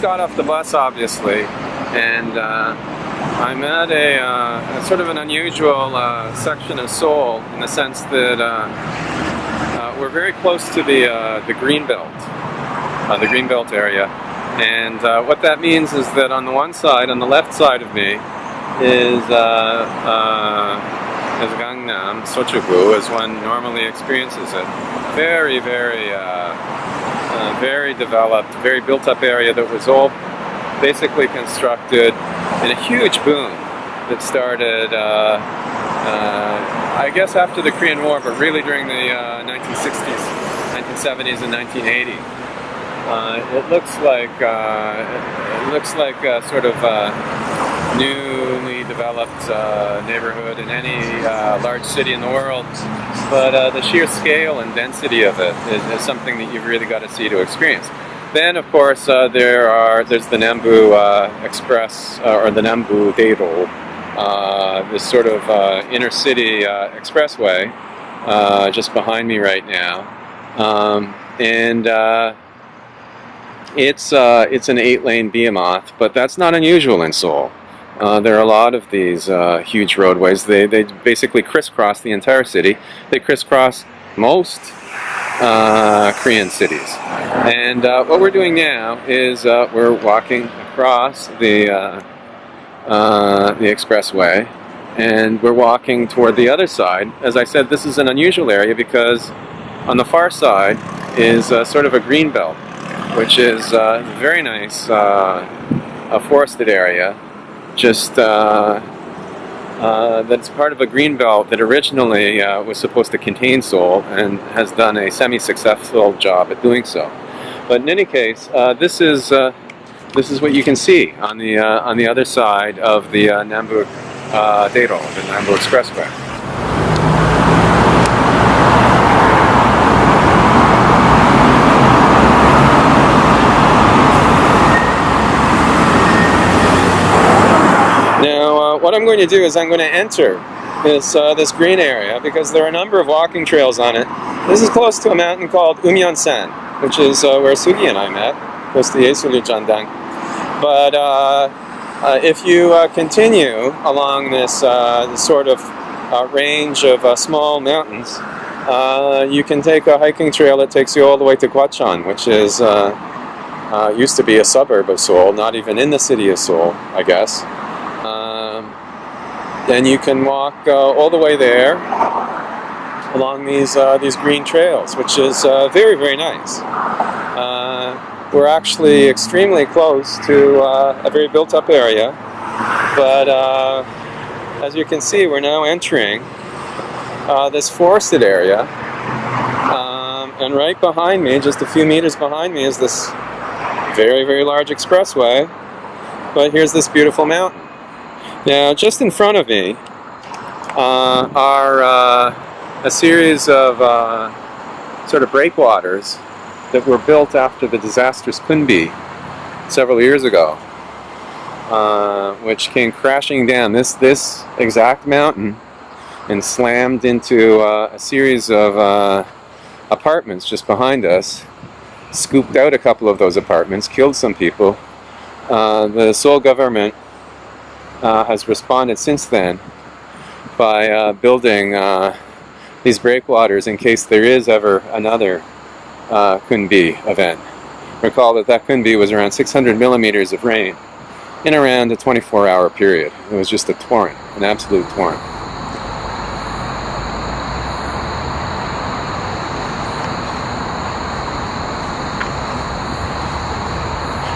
just got off the bus, obviously, and I'm at a sort of an unusual section of Seoul in the sense that we're very close to the Greenbelt area, and what that means is that on the one side, on the left side of me, is Gangnam, Sochuggu, as one normally experiences it. Very, very developed, very built-up area that was all basically constructed in a huge boom that started, I guess, after the Korean War, but really during the 1960s, 1970s, and 1980s. It looks like a sort of newly developed neighborhood in any large city in the world, but the sheer scale and density of it is something that you've really got to see to experience. Then, of course, there's the Nambu Express, or the Nambu Daedo, this sort of inner city expressway just behind me right now, and it's an 8-lane behemoth, but that's not unusual in Seoul. There are a lot of these huge roadways. They basically crisscross the entire city. They crisscross most Korean cities. And what we're doing now is we're walking across the expressway, and we're walking toward the other side. As I said, this is an unusual area because on the far side is sort of a green belt, which is very nice, a forested area. Just that's part of a green belt that originally was supposed to contain Seoul and has done a semi-successful job at doing so. But in any case, this is what you can see on the other side of the Nambu Daedo, the Nambu Expressway. Now, what I'm going to do is I'm going to enter this green area because there are a number of walking trails on it. This is close to a mountain called Umyeonsan, which is where Sugi and I met, close to Yesul Jandang. But if you continue along this sort of range of small mountains, you can take a hiking trail that takes you all the way to Gwacheon, which is used to be a suburb of Seoul, not even in the city of Seoul, I guess. Then you can walk all the way there along these green trails, which is very, very nice. We're actually extremely close to a very built-up area, but as you can see, we're now entering this forested area, and right behind me, just a few meters behind me, is this very, very large expressway, but here's this beautiful mountain. Now, just in front of me are a series of sort of breakwaters that were built after the disastrous Kunbi several years ago, which came crashing down this exact mountain and slammed into a series of apartments just behind us, scooped out a couple of those apartments, killed some people. The Seoul government has responded since then by building these breakwaters in case there is ever another Kunbi event. Recall that Kunbi was around 600 millimeters of rain in around a 24-hour period. It was just a torrent, an absolute torrent.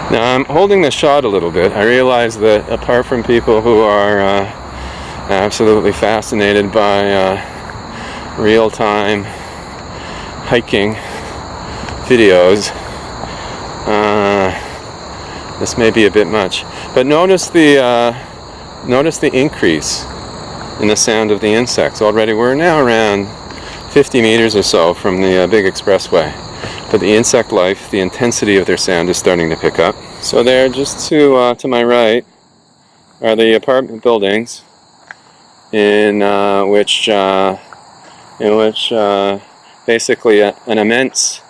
Now, I'm holding the shot a little bit. I realize that apart from people who are absolutely fascinated by real-time hiking videos, this may be a bit much. But notice the increase in the sound of the insects. Already we're now around 50 meters or so from the big expressway. But the insect life, the intensity of their sound is starting to pick up. So there, just to my right, are the apartment buildings in which basically an immense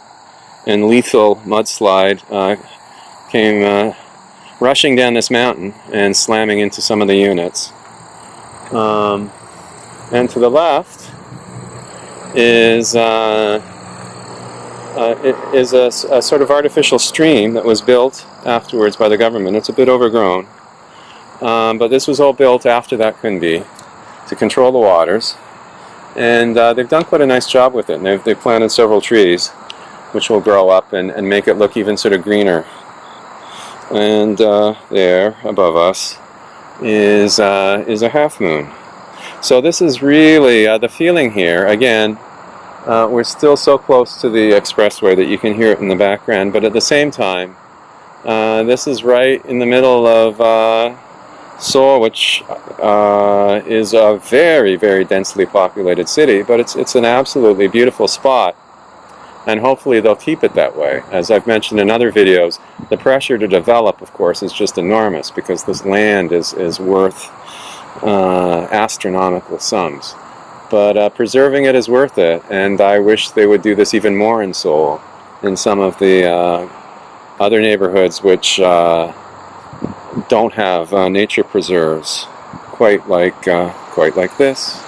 and lethal mudslide came rushing down this mountain and slamming into some of the units. And to the left is a sort of artificial stream that was built afterwards by the government. It's a bit overgrown, but this was all built after that Kunbi to control the waters. And they've done quite a nice job with it. And they've planted several trees, which will grow up and make it look even sort of greener. And there, above us, is a half moon. So this is really the feeling here. Again, we're still so close to the expressway that you can hear it in the background, but at the same time, this is right in the middle of Seoul, which is a very, very densely populated city, but it's an absolutely beautiful spot, and hopefully they'll keep it that way. As I've mentioned in other videos, the pressure to develop, of course, is just enormous because this land is worth astronomical sums. But preserving it is worth it, and I wish they would do this even more in Seoul, in some of the other neighborhoods which don't have nature preserves quite like this.